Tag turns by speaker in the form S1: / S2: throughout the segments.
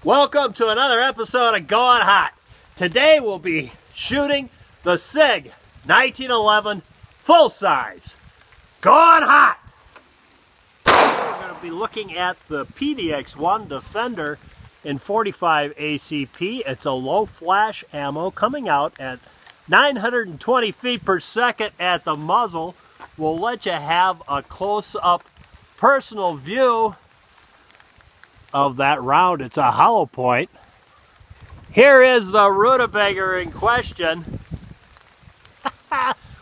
S1: Welcome to another episode of Going Hot. Today we'll be shooting the SIG 1911 full size. Going Hot! We're going to be looking at the PDX1 Defender in 45 ACP. It's a low flash ammo coming out at 920 feet per second at the muzzle. We'll let you have a close-up personal view of that round. It's a hollow point. Here is the rutabaga in question.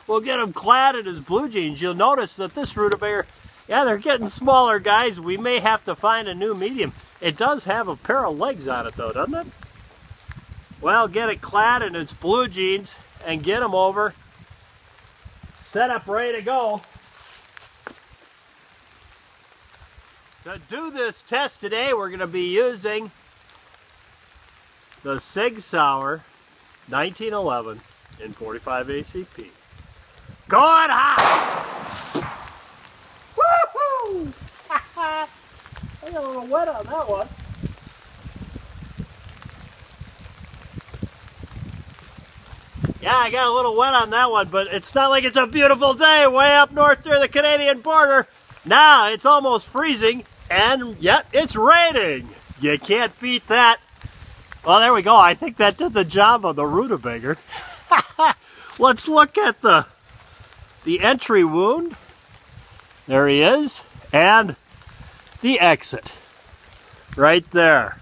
S1: We'll get him clad in his blue jeans. You'll notice that this rutabaga, yeah, they're getting smaller, guys. We may have to find a new medium. It does have a pair of legs on it, though, doesn't it? Well, get it clad in its blue jeans and get him over. Set up, ready to go. To do this test today, we're going to be using the SIG Sauer 1911 in 45 ACP. Going hot! Woohoo! I got a little wet on that one. Yeah, I got a little wet on that one, but it's not like it's a beautiful day way up north near the Canadian border. Now it's almost freezing. And yet it's raining. You can't beat that. Well, there we go. I think that did the job of the rutabaga. Let's look at the entry wound. There he is. And the exit. Right there.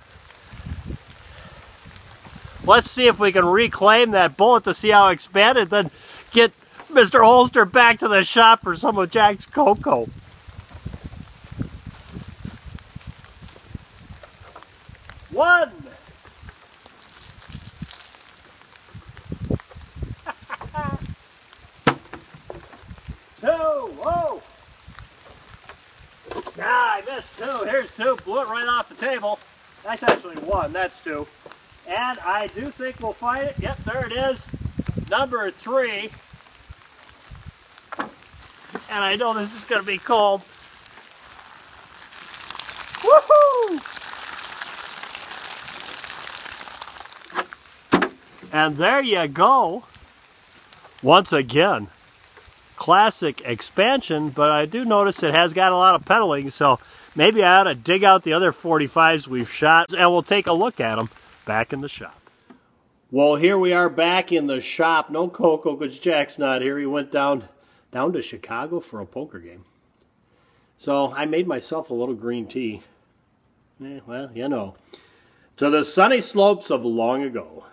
S1: Let's see if we can reclaim that bullet to see how expanded, then get Mr. Holster back to the shop for some of Jack's cocoa. One. Two. Whoa. Nah, I missed two. Here's two. Blew it right off the table. That's actually one. That's two. And I do think we'll find it. Yep, there it is. Number 3. And I know this is going to be cold. Woohoo! And there you go. Once again, classic expansion, but I do notice it has got a lot of pedaling, so maybe I ought to dig out the other 45s we've shot, and we'll take a look at them back in the shop. Well, here we are back in the shop. No Coco, because Jack's not here. He went down to Chicago for a poker game. So I made myself a little green tea. Well, you know. To the sunny slopes of long ago.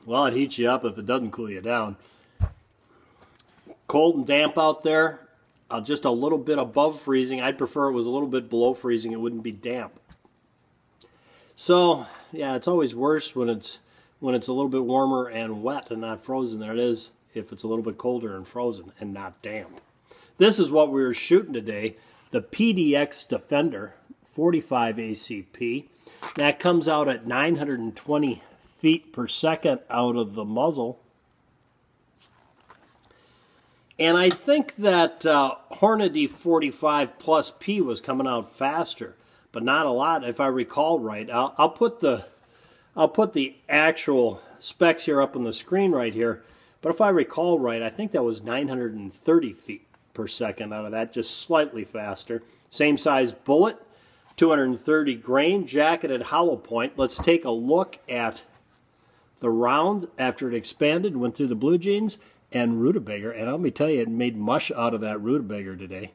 S1: Well, it heats you up if it doesn't cool you down. Cold and damp out there, just a little bit above freezing. I'd prefer it was a little bit below freezing. It wouldn't be damp. So, yeah, it's always worse when it's a little bit warmer and wet and not frozen than it is if it's a little bit colder and frozen and not damp. This is what we were shooting today, the PDX Defender 45 ACP. That comes out at 920 feet per second out of the muzzle. And I think that Hornady 45 plus P was coming out faster, but not a lot if I recall right. I'll put the actual specs here up on the screen right here, but if I recall right, I think that was 930 feet per second out of that, just slightly faster. Same size bullet, 230 grain, jacketed hollow point. Let's take a look at the round after it expanded, went through the blue jeans and rutabaga, and let me tell you, it made mush out of that rutabaga today.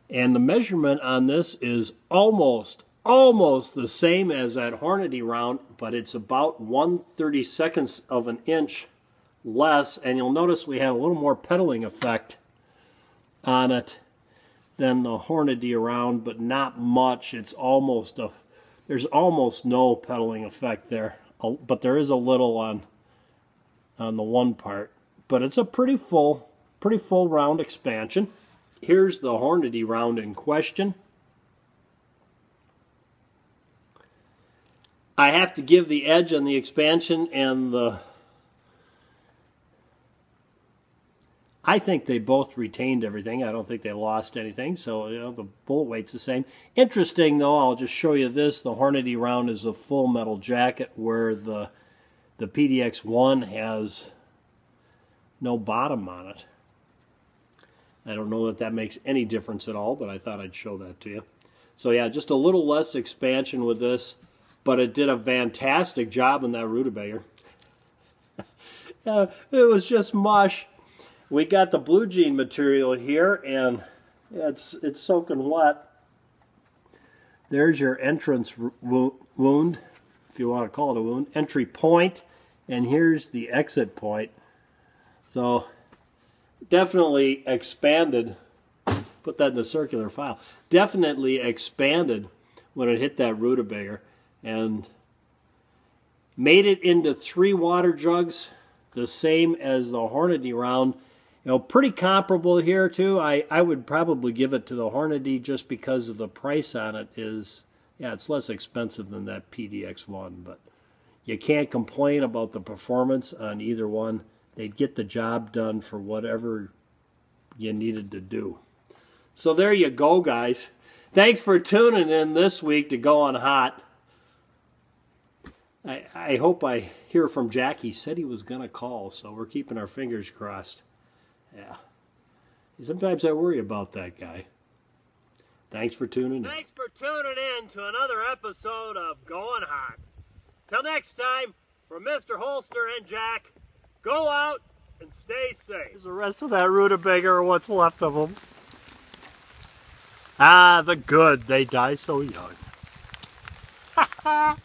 S1: And the measurement on this is almost the same as that Hornady round, but it's about 1/32 of an inch less, and you'll notice we had a little more pedaling effect on it than the Hornady round, but not much. It's almost there's almost no pedaling effect there. But there is a little on the one part. But it's a pretty full round expansion. Here's the Hornady round in question. I have to give the edge on the expansion and I think they both retained everything. I don't think they lost anything, so you know, the bullet weight's the same. Interesting, though, I'll just show you this. The Hornady round is a full metal jacket, where the PDX1 has no bottom on it. I don't know that that makes any difference at all, but I thought I'd show that to you. So yeah, just a little less expansion with this, but it did a fantastic job in that rutabaga. It was just mush. We got the blue jean material here, and it's soaking wet. There's your entrance wound, if you want to call it a wound, entry point, and here's the exit point. So definitely expanded. Put that in the circular file. Definitely expanded when it hit that rutabaga, and made it into 3 water jugs, the same as the Hornady round. You know, pretty comparable here too. I would probably give it to the Hornady just because of the price on it is, yeah, it's less expensive than that PDX1, but you can't complain about the performance on either one. They'd get the job done for whatever you needed to do. So there you go, guys. Thanks for tuning in this week to Goin' Hot. I hope I hear from Jack. He said he was going to call, so we're keeping our fingers crossed. Yeah. Sometimes I worry about that guy. Thanks for tuning in. Thanks for tuning in to another episode of Goin' Hot. Till next time, from Mr. Holster and Jack, go out and stay safe. Here's the rest of that rutabaga, or what's left of them. Ah, the good. They die so young. Ha ha!